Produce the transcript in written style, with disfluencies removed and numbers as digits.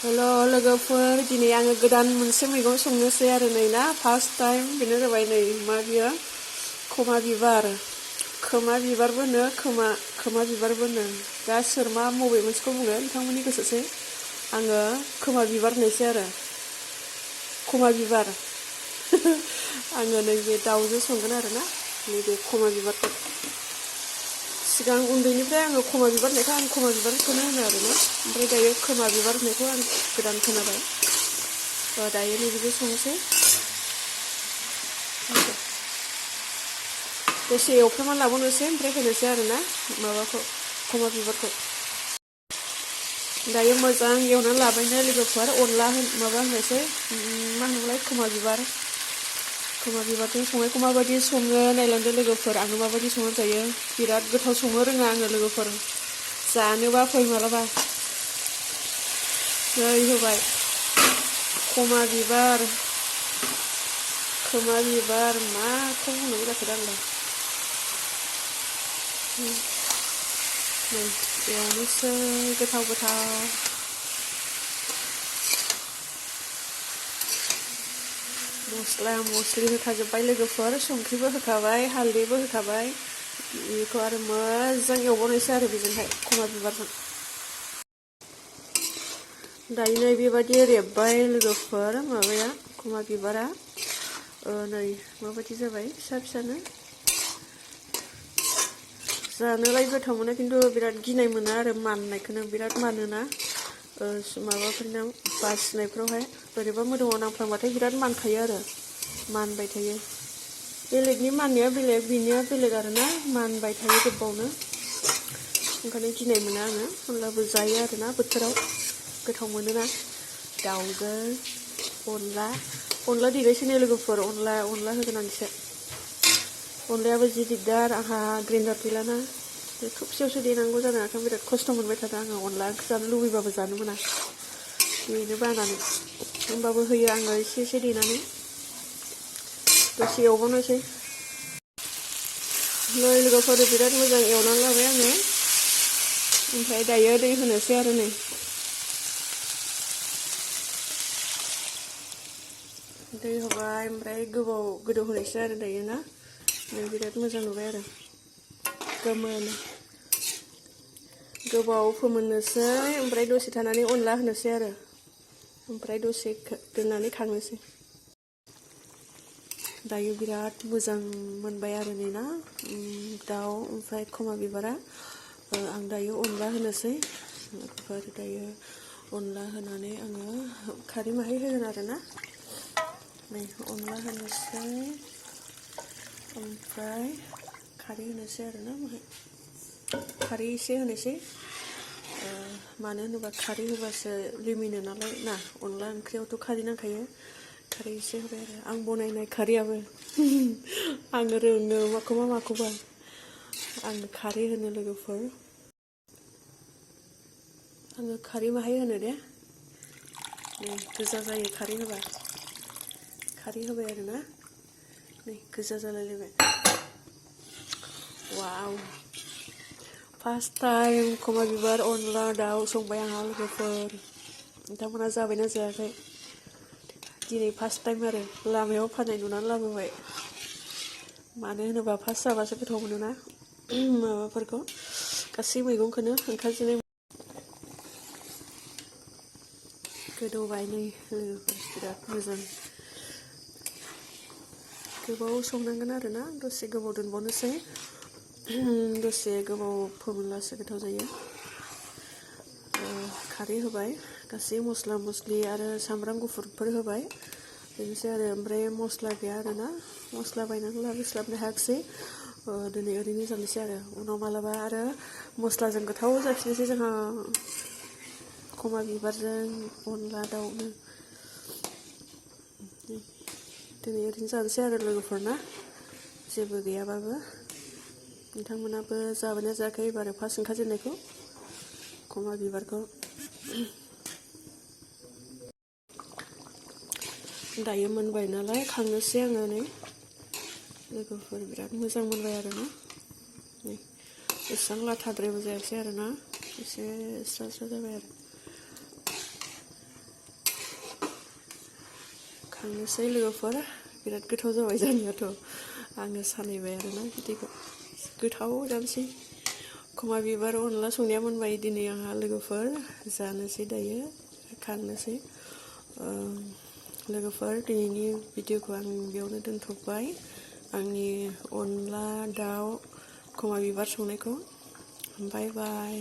हेल' लोगोफोर दिनै आङो गोदान मोनसे मैगं संनोसै आरो नै ना फार्स्ट टाइम बेनो जाबाय नै मा बियो खोमा बिबारबो होनो खोमा बिबारबो होनो दा सोर मा बबे मोनसेखौ बुङो नोंथांमोननि गोसोसै आङो खोमा बिबार होनोसै आरो खोमा बिबार आङो नैबे दाउजों संगोन आरो ना नैबे खोमा बिबारखौ सिगां उन्दैनिफ्राय आङो खोमा बिबार होननायखौ आं खोमा बिबारखौनो होनो आरोना ओमफ्राय दायो खोमा बिबार होननायखौ आं गोदान खोनाबाय दायो नैबेखौ संनोसै दसे एवफ्रामना लाबावनोसै ओमफ्राय होनोसै आरोना माबाखौ खोमा बिबारखौ दायो मोजां एवनानै लाबायनो लोगोफोर अनला माबा होनोसै मा होनोमोनलाय खोमा बिबारजों संनायखौ माबायदि सङो नायलांदो लोगोफोर आङो माबायदि संनानै जायो बिराद गोथाव संनो रोङा आङो लोगोफोर जानोबा फै मालाबा नै होबाय खोमा बिबार माखौ बुंनांगौ जाखो दा आंलाय नै एवनोसै गोथाव मस्ला मस्लि होखाजोब्बाय लोगोफोर संख्रिबो होखाबाय हालदैबो होखाबाय बेखौ आरो मोजां एवबावनोसै आरो बेजोंहाय खोमा बिबारजों दायो नै बेबायदि रेबबाय लोगोफोर माबाया खोमा बिबारा नै माबायदि जाबाय फिसा फिसानो जानोलाय गोथाव मोनो खिन्थु बिराद गिनाय मोनो आरो माननायखौनो बिराद मानोना माबाफोरना बासिनायफ्रावहाय बोरैबा मोदोमाव नांफ्लांबाथाय बिराद मानखायो आरो मानबाय थायो बेलेगनि माननाया बेलेग बिनिया बेलेग आरोना मानबाय थायो गोबावनो ओंखायनो गिनाय मोना आङो होमब्लाबो जायो आरोना बोथोराव गोथाव मोनोना दाउजों अनला देनोसैनो लोगोफोर अनला होगोन आं एसे अनलायाबो जि दिगदार आंहा ग्रेन्डार गैलाना बे थबसेयावसो देनांगौ जादों आं बिराद खस्थ' मोनबाय थादों आङो अनला ओंख्रि जानो लुबैबाबो जानो मोना देनो बानानै होमबाबो होयो आङो एसे देनानै दसे एवबावनोसै नै लोगोफोर बिराद मोजां एवनानै लाबाय आङो ओमफ्राय दायो दै होनोसै आरो नै दै होबाय ओमफ्राय गोदौ होनोसै आरो दायो ना नै बिराद मोजां नुबाय आरो गोबाव फोमोननोसै ओमफ्राय दसे थानानै अनला होनोसै आरो ओमफ्राय दसे दोननानै खांनोसै दायो बिराद मोजां मोनबाय आरो नै ना दाउ ओमफ्राय खोमा बिबारा आं दायो अनला होनोसै दायो अनला होनानै आङो खारै माहाय होगोन आरो ना नै अनला होनोसै ओमफ्राय खारै होनोसै आरोना खारै एसे होनोसै मानो होनोबा खारै होबासो लिमिनो नालाय ना अनला ओंख्रियावथ' खारै नांखायो खारै एसे होबाय आरो आं बनायनाय खारैयाबो आङो रोङो माखौबा आङो खारै होनो लोगोफोर आङो खारै माहाय होनो दे नै गोजा जायो खारै होबा खारै होबाय आरोना नै गोजा जालायलायबाय वाव फार्स्ट टाइम खोमा बिबार अनला दाउ संबाय आंहा लोगोफोर नोंथांमोना जाबायना जायाखै दिनै फार्स्ट टाइम आरो लामायाव फाननाय नुनानै लाबोबाय मानो होनोबा फार्स्ट जाबासो गोथाव मोनोना माबाफोरखौ गासै मैगंखौनो ओंखारजेननाय गोदौबाय नै लोगोफोर बिराद मोजां गोबाव संनांगोन आरोना दसे गोबाव दोनबावनोसै दसे गोबाव फोमोनब्लासो गोथाव जायो खारै होबाय गासै मस्ला मस्लि आरो सामब्राम गुफुरफोर होबाय बेनोसै आरो ओमफ्राय मस्ला गैया आरोना मस्ला बायनानै लाबोस्लाबनो हायाखिसै दिनै ओरैनो जानोसै आरो उनाव मालाबा आरो मस्लाजों गोथाव जाफिननोसै जोंहा खोमा बिबारजों अनला दाउनो दिनै ओरैनो जानोसै आरो लोगोफोरना जेबो गैयाबाबो नोंथांमोनाबो जाबायना जायाखै एबार फार्स्ट ओंखारजेननायखौ खोमा बिबारखौ दायो मोनबाय नालाय खांनोसै आङो नै लोगोफोर बिराद मोजां मोनबाय आरोना नै एसेबां लाथाद्रायबो जायासै आरोना एसे स्रा जाबाय आरो खांनोसै लोगोफोर बिराद गोथाव जाबाय जानायाथ' आङो सालायबाय आरोना बिदैखौ गोथाव जानोसै खमा बिबार अनला संनाया मोनबाय दिनै आंहा लोगोफोर जानोसै दायो खांनोसै लोगोफोर दिनैनि भिडिअखौ आं बेयावनो दोनथ'बाय आंनि अनला दाउ खमा बिबार संनायखौ बाय बाय